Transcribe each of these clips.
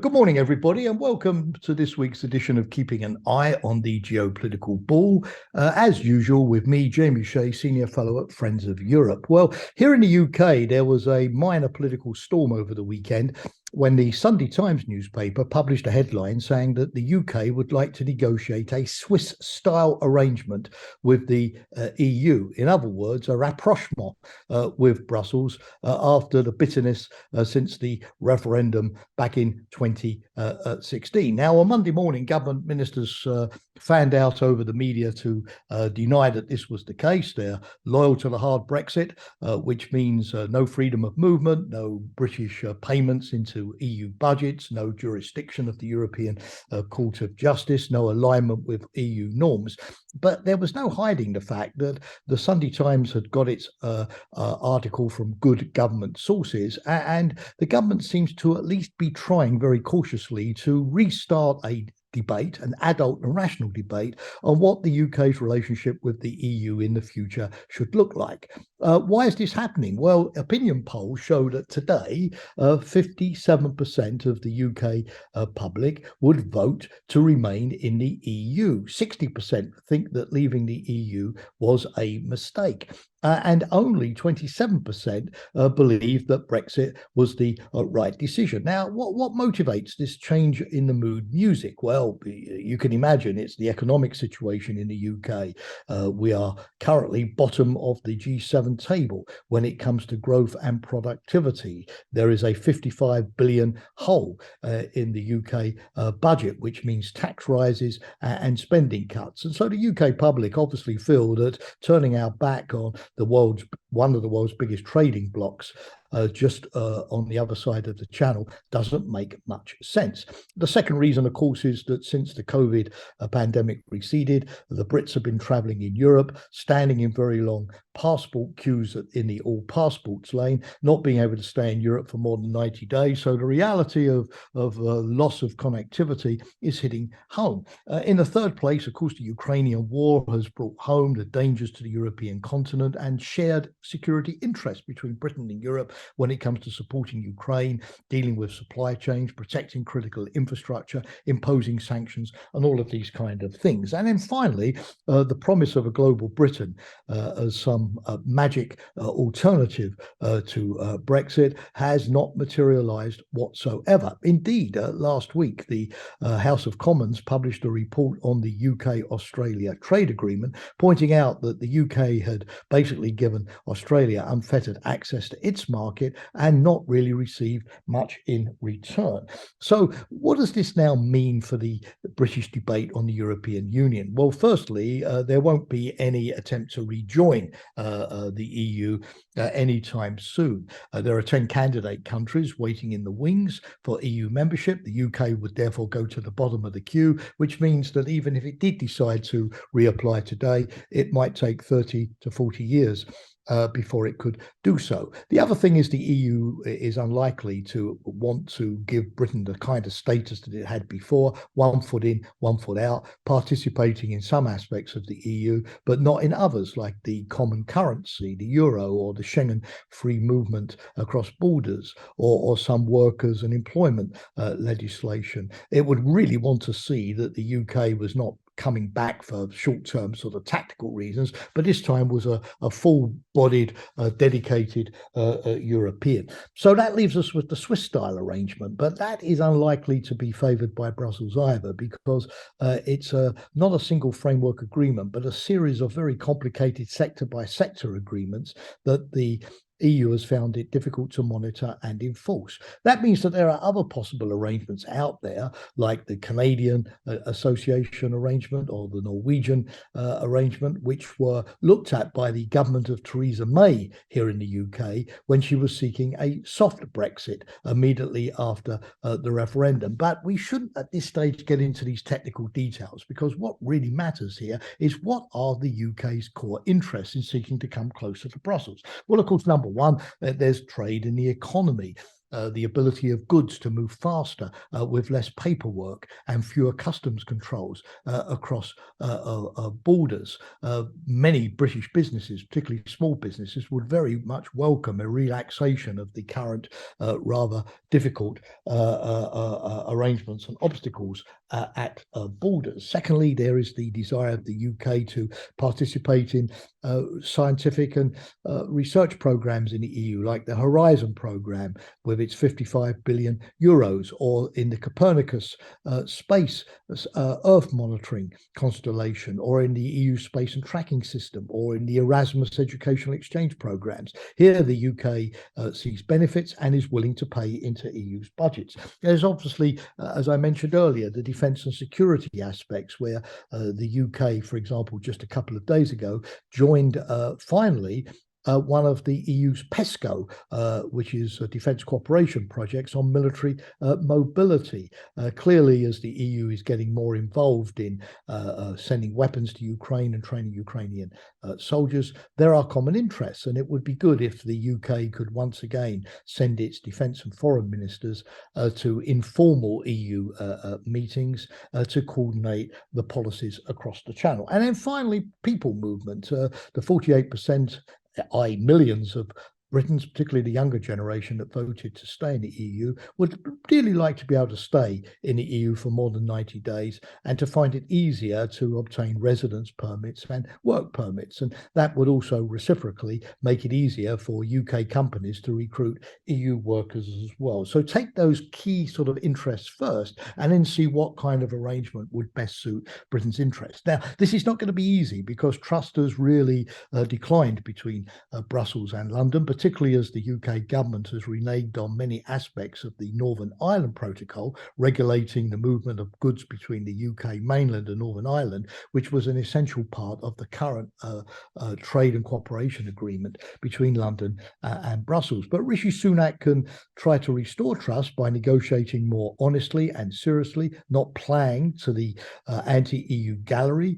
Good morning, everybody, and welcome to this week's edition of Keeping an Eye on the Geopolitical Ball. As usual, with me, Jamie Shea, Senior Fellow at Friends of Europe. Well, here in the UK, there was a minor political storm over the weekend when the Sunday Times newspaper published a headline saying that the UK would like to negotiate a Swiss-style arrangement with the EU. In other words, a rapprochement with Brussels after the bitterness since the referendum back in 2016. Now, on Monday morning, government ministers fanned out over the media to deny that this was the case. They're loyal to the hard Brexit, which means no freedom of movement, no British payments into EU budgets, no jurisdiction of the European Court of Justice, no alignment with EU norms. But there was no hiding the fact that the Sunday Times had got its article from good government sources, and the government seems to at least be trying very cautiously to restart a debate, an adult and rational debate on what the UK's relationship with the EU in the future should look like. Why is this happening? Well, opinion polls show that today 57% of the UK public would vote to remain in the EU. 60% think that leaving the EU was a mistake. And only 27% believe that Brexit was the right decision. Now, what motivates this change in the mood music? Well, you can imagine it's the economic situation in the UK. We are currently bottom of the G7 table when it comes to growth and productivity. There is a 55 billion hole in the UK budget, which means tax rises and spending cuts. And so the UK public obviously feel that turning our back on one of the world's biggest trading blocs just on the other side of the channel doesn't make much sense. The second reason, of course, is that since the COVID pandemic receded, the Brits have been traveling in Europe, standing in very long passport queues in the all passports lane, not being able to stay in Europe for more than 90 days. So the reality of loss of connectivity is hitting home. In the third place, of course, the Ukrainian war has brought home the dangers to the European continent and shared security interests between Britain and Europe when it comes to supporting Ukraine, dealing with supply chains, protecting critical infrastructure, imposing sanctions, and all of these kind of things. And then finally, the promise of a global Britain as some magic alternative to Brexit has not materialized whatsoever. Indeed, last week, the House of Commons published a report on the UK-Australia trade agreement, pointing out that the UK had basically given Australia unfettered access to its market and not really received much in return. So what does this now mean for the British debate on the European Union? Well, firstly, there won't be any attempt to rejoin the EU anytime soon. There are 10 candidate countries waiting in the wings for EU membership. The UK would therefore go to the bottom of the queue, which means that even if it did decide to reapply today, it might take 30 to 40 years before it could do so. The other thing is the EU is unlikely to want to give Britain the kind of status that it had before, one foot in, one foot out, participating in some aspects of the EU, but not in others, like the common currency, the euro, or the Schengen free movement across borders, or some workers and employment legislation. It would really want to see that the UK was not coming back for short-term sort of tactical reasons, but this time was a full-bodied, dedicated European. So that leaves us with the Swiss-style arrangement, but that is unlikely to be favoured by Brussels either, because it's not a single framework agreement, but a series of very complicated sector-by-sector agreements that the EU has found it difficult to monitor and enforce. That means that there are other possible arrangements out there, like the Canadian Association arrangement or the Norwegian arrangement, which were looked at by the government of Theresa May here in the UK when she was seeking a soft Brexit immediately after the referendum. But we shouldn't at this stage get into these technical details, because what really matters here is what are the UK's core interests in seeking to come closer to Brussels. Well, of course, number one, there's trade in the economy. the ability of goods to move faster with less paperwork and fewer customs controls across borders. Many British businesses, particularly small businesses, would very much welcome a relaxation of the current rather difficult arrangements and obstacles at borders. Secondly, there is the desire of the UK to participate in scientific and research programs in the EU, like the Horizon program with its 55 billion euros, or in the Copernicus space Earth monitoring constellation, or in the EU space and tracking system, or in the Erasmus educational exchange programs. Here, the UK sees benefits and is willing to pay into EU's budgets. There's obviously, as I mentioned earlier, the defence and security aspects, where the UK, for example, just a couple of days ago, joined finally one of the EU's PESCO, which is defence cooperation projects on military mobility. Clearly, as the EU is getting more involved in sending weapons to Ukraine and training Ukrainian soldiers, there are common interests, and it would be good if the UK could once again send its defence and foreign ministers to informal EU meetings to coordinate the policies across the channel. And then finally, people movement. The 48%, i.e. millions of Britons, particularly the younger generation that voted to stay in the EU, would really like to be able to stay in the EU for more than 90 days and to find it easier to obtain residence permits and work permits. And that would also reciprocally make it easier for UK companies to recruit EU workers as well. So take those key sort of interests first and then see what kind of arrangement would best suit Britain's interests. Now, this is not going to be easy because trust has really declined between Brussels and London, particularly as the UK government has reneged on many aspects of the Northern Ireland Protocol, regulating the movement of goods between the UK mainland and Northern Ireland, which was an essential part of the current trade and cooperation agreement between London and Brussels. But Rishi Sunak can try to restore trust by negotiating more honestly and seriously, not playing to the anti-EU gallery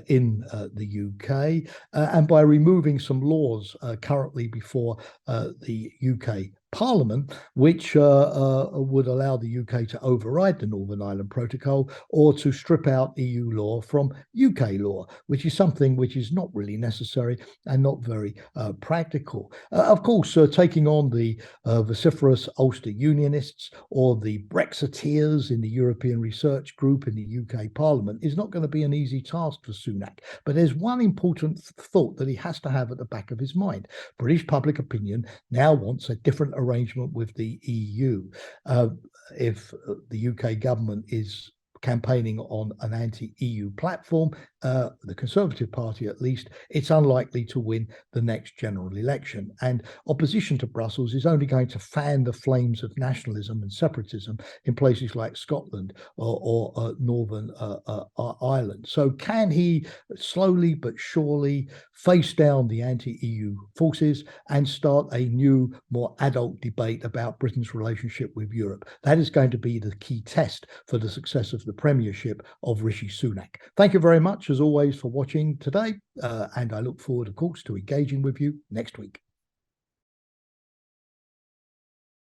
in the UK, and by removing some laws currently before the UK Parliament, which would allow the UK to override the Northern Ireland Protocol or to strip out EU law from UK law, which is something which is not really necessary and not very practical. Of course, taking on the vociferous Ulster Unionists or the Brexiteers in the European Research Group in the UK Parliament is not going to be an easy task for Sunak. But there's one important thought that he has to have at the back of his mind. British public opinion now wants a different arrangement with the EU. If the UK government is campaigning on an anti-EU platform, the Conservative Party at least, it's unlikely to win the next general election. And opposition to Brussels is only going to fan the flames of nationalism and separatism in places like Scotland or Northern Ireland. So can he slowly but surely face down the anti-EU forces and start a new, more adult debate about Britain's relationship with Europe? That is going to be the key test for the success of the premiership of Rishi Sunak. Thank you very much, as always, for watching today, and I look forward, of course, to engaging with you next week.